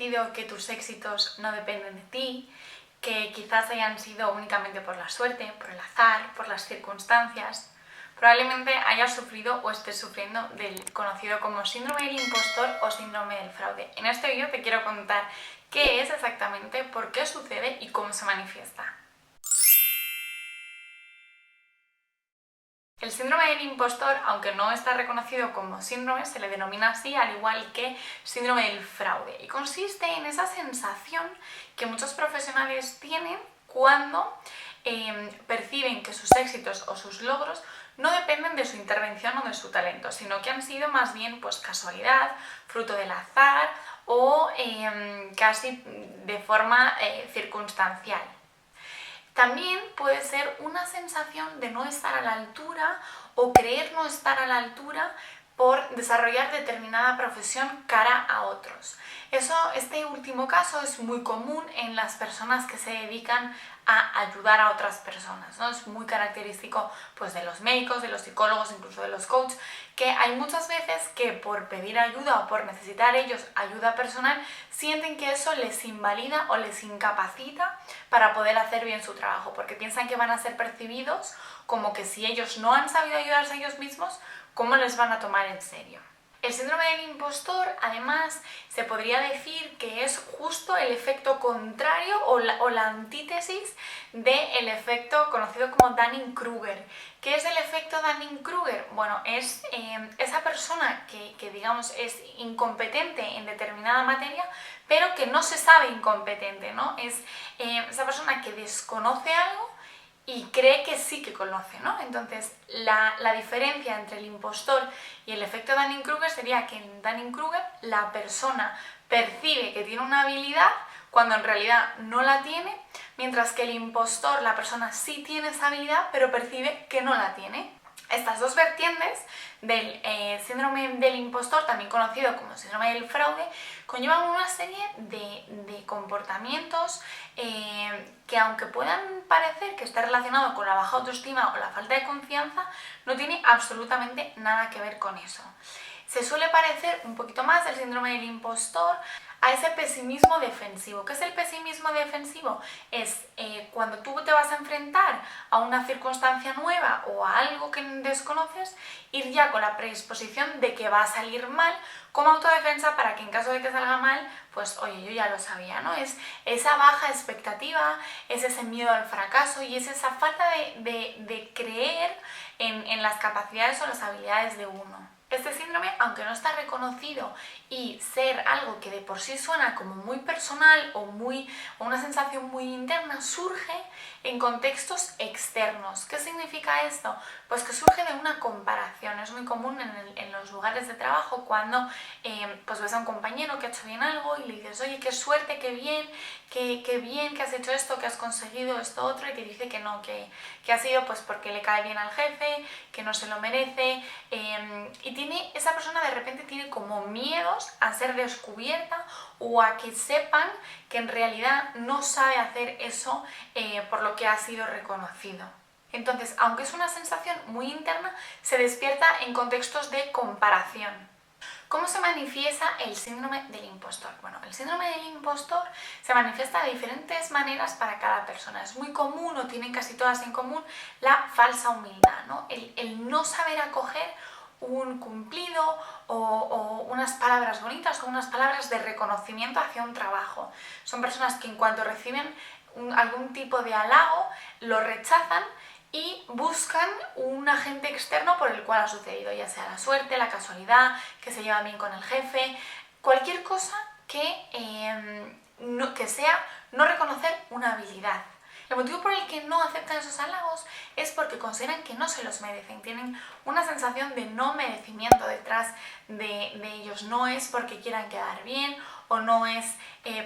sentido que tus éxitos no dependen de ti, que quizás hayan sido únicamente por la suerte, por el azar, por las circunstancias, probablemente hayas sufrido o estés sufriendo del conocido como síndrome del impostor o síndrome del fraude. En este vídeo te quiero contar qué es exactamente, por qué sucede y cómo se manifiesta. El síndrome del impostor, aunque no está reconocido como síndrome, se le denomina así, al igual que síndrome del fraude, y consiste en esa sensación que muchos profesionales tienen cuando perciben que sus éxitos o sus logros no dependen de su intervención o de su talento, sino que han sido más bien pues casualidad, fruto del azar o casi de forma circunstancial. También puede ser una sensación de no estar a la altura o creer no estar a la altura por desarrollar determinada profesión cara a otros. Este último caso es muy común en las personas que se dedican a ayudar a otras personas, ¿no? Es muy característico pues, de los médicos, de los psicólogos, incluso de los coaches, que hay muchas veces que por pedir ayuda o por necesitar ellos ayuda personal, sienten que eso les invalida o les incapacita para poder hacer bien su trabajo, porque piensan que van a ser percibidos como que si ellos no han sabido ayudarse a ellos mismos, ¿cómo les van a tomar en serio? El síndrome del impostor, además, se podría decir que es justo el efecto contrario o la antítesis del efecto conocido como Dunning-Kruger. ¿Qué es el efecto Dunning-Kruger? Bueno, es esa persona que digamos es incompetente en determinada materia, pero que no se sabe incompetente, ¿no? Es esa persona que desconoce algo y cree que sí que conoce, ¿no? Entonces, la diferencia entre el impostor y el efecto Dunning-Kruger sería que en Dunning-Kruger la persona percibe que tiene una habilidad cuando en realidad no la tiene, mientras que el impostor, la persona sí tiene esa habilidad, pero percibe que no la tiene. Estas dos vertientes del síndrome del impostor, también conocido como síndrome del fraude, conllevan una serie de comportamientos que, aunque puedan parecer que está relacionado con la baja autoestima o la falta de confianza, no tiene absolutamente nada que ver con eso. Se suele parecer un poquito más el síndrome del impostor a ese pesimismo defensivo. ¿Qué es el pesimismo defensivo? Es cuando tú te vas a enfrentar a una circunstancia nueva o a algo que desconoces, ir ya con la predisposición de que va a salir mal como autodefensa para que en caso de que salga mal, pues oye, yo ya lo sabía, ¿no? Es esa baja expectativa, es ese miedo al fracaso y es esa falta de creer en las capacidades o las habilidades de uno. Este síndrome, aunque no está reconocido y ser algo que de por sí suena como muy personal o una sensación muy interna, surge en contextos externos. ¿Qué significa esto? Pues que surge de una comparación. Es muy común en los lugares de trabajo cuando pues ves a un compañero que ha hecho bien algo y le dices, oye, qué suerte, qué bien que has hecho esto, que has conseguido esto otro, y te dice que no, que ha sido pues porque le cae bien al jefe, que no se lo merece, y esa persona de repente tiene como miedos a ser descubierta o a que sepan que en realidad no sabe hacer eso por lo que ha sido reconocido. Entonces, aunque es una sensación muy interna, se despierta en contextos de comparación. ¿Cómo se manifiesta el síndrome del impostor? Bueno, el síndrome del impostor se manifiesta de diferentes maneras para cada persona. Es muy común, o tienen casi todas en común, la falsa humildad, ¿no? El no saber acoger un cumplido o unas palabras bonitas o unas palabras de reconocimiento hacia un trabajo. Son personas que en cuanto reciben algún tipo de halago lo rechazan y buscan un agente externo por el cual ha sucedido, ya sea la suerte, la casualidad, que se lleva bien con el jefe, cualquier cosa que sea no reconocer una habilidad. El motivo por el que no aceptan esos halagos es porque consideran que no se los merecen, tienen una sensación de no merecimiento detrás de ellos. No es porque quieran quedar bien o no es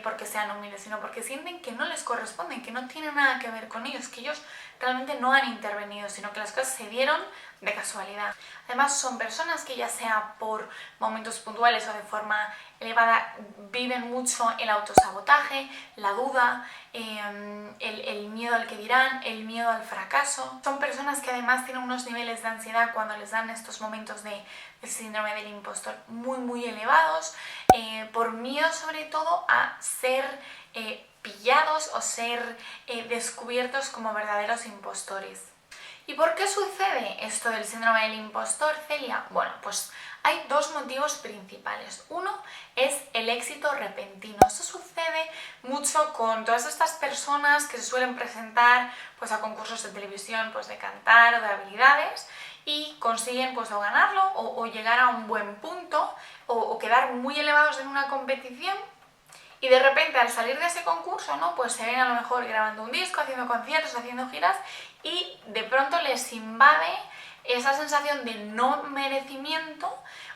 porque sean humildes, sino porque sienten que no les corresponden, que no tienen nada que ver con ellos, que ellos realmente no han intervenido, sino que las cosas se dieron de casualidad. Además son personas que ya sea por momentos puntuales o de forma elevada viven mucho el autosabotaje, la duda, el miedo al que dirán, el miedo al fracaso. Son personas que además tienen unos niveles de ansiedad cuando les dan estos momentos de síndrome del impostor muy elevados, por miedo sobre todo a ser pillados o ser descubiertos como verdaderos impostores. ¿Y por qué sucede esto del síndrome del impostor, Celia? Bueno, pues hay dos motivos principales. Uno es el éxito repentino. Esto sucede mucho con todas estas personas que se suelen presentar pues, a concursos de televisión pues, de cantar o de habilidades y consiguen pues, o ganarlo o llegar a un buen punto o quedar muy elevados en una competición. Y de repente al salir de ese concurso, ¿no? Pues se ven a lo mejor grabando un disco, haciendo conciertos, haciendo giras y de pronto les invade esa sensación de no merecimiento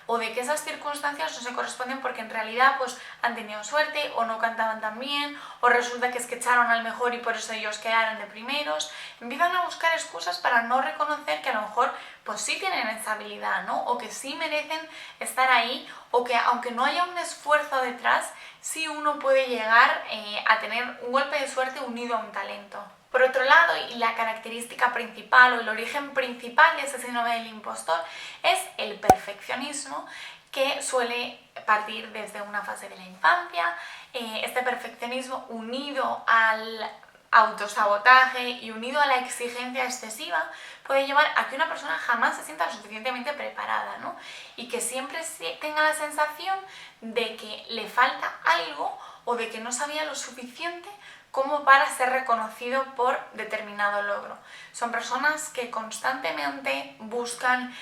o de que esas circunstancias no se corresponden porque en realidad pues han tenido suerte o no cantaban tan bien o resulta que es que echaron al mejor y por eso ellos quedaron de primeros. Empiezan a buscar excusas para no reconocer que a lo mejor pues sí tienen esa habilidad, ¿no? O que sí merecen estar ahí o que aunque no haya un esfuerzo detrás, sí uno puede llegar a tener un golpe de suerte unido a un talento. Por otro lado, y la característica principal o el origen principal de ese síndrome del impostor es el perfeccionismo, que suele partir desde una fase de la infancia. Este perfeccionismo unido al autosabotaje y unido a la exigencia excesiva puede llevar a que una persona jamás se sienta lo suficientemente preparada, ¿no? Y que siempre tenga la sensación de que le falta algo o de que no sabía lo suficiente como para ser reconocido por determinado logro. Son personas que constantemente buscan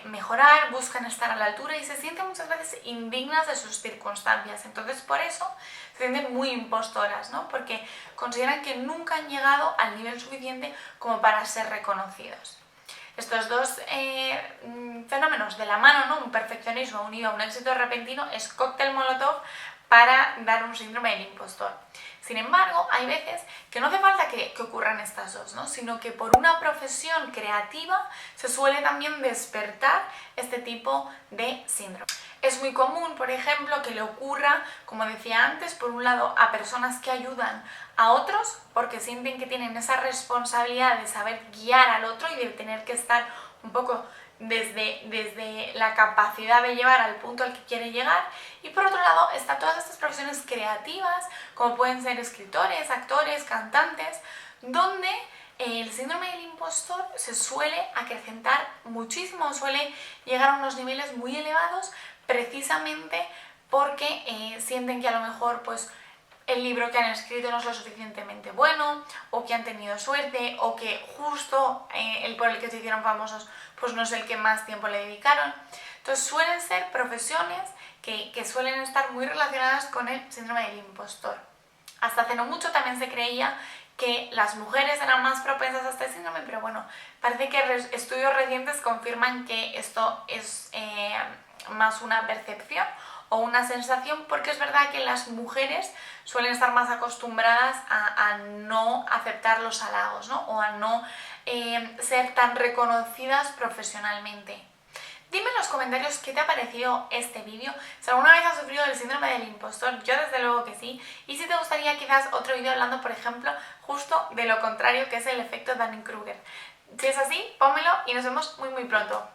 mejorar, buscan estar a la altura y se sienten muchas veces indignas de sus circunstancias. Entonces por eso se sienten muy impostoras, ¿no? Porque consideran que nunca han llegado al nivel suficiente como para ser reconocidos. Estos dos fenómenos de la mano, ¿no? Un perfeccionismo unido a un éxito repentino, es cóctel molotov para dar un síndrome del impostor. Sin embargo, hay veces que no hace falta que ocurran estas dos, ¿no? Sino que por una profesión creativa se suele también despertar este tipo de síndrome. Es muy común, por ejemplo, que le ocurra, como decía antes, por un lado a personas que ayudan a otros porque sienten que tienen esa responsabilidad de saber guiar al otro y de tener que estar un poco desde la capacidad de llevar al punto al que quiere llegar. Y por otro lado están todas estas profesiones creativas, como pueden ser escritores, actores, cantantes, donde el síndrome del impostor se suele acrecentar muchísimo, suele llegar a unos niveles muy elevados precisamente porque sienten que a lo mejor pues el libro que han escrito no es lo suficientemente bueno, o que han tenido suerte, o que justo el por el que se hicieron famosos pues no es el que más tiempo le dedicaron. Entonces suelen ser profesiones que suelen estar muy relacionadas con el síndrome del impostor. Hasta hace no mucho también se creía que las mujeres eran más propensas a este síndrome, pero bueno, parece que estudios recientes confirman que esto es más una percepción o una sensación, porque es verdad que las mujeres suelen estar más acostumbradas a no aceptar los halagos, ¿no? O a no ser tan reconocidas profesionalmente. Dime en los comentarios qué te ha parecido este vídeo, si alguna vez has sufrido del síndrome del impostor, yo desde luego que sí, y si te gustaría quizás otro vídeo hablando, por ejemplo, justo de lo contrario, que es el efecto Dunning-Kruger. Si es así, pónmelo y nos vemos muy pronto.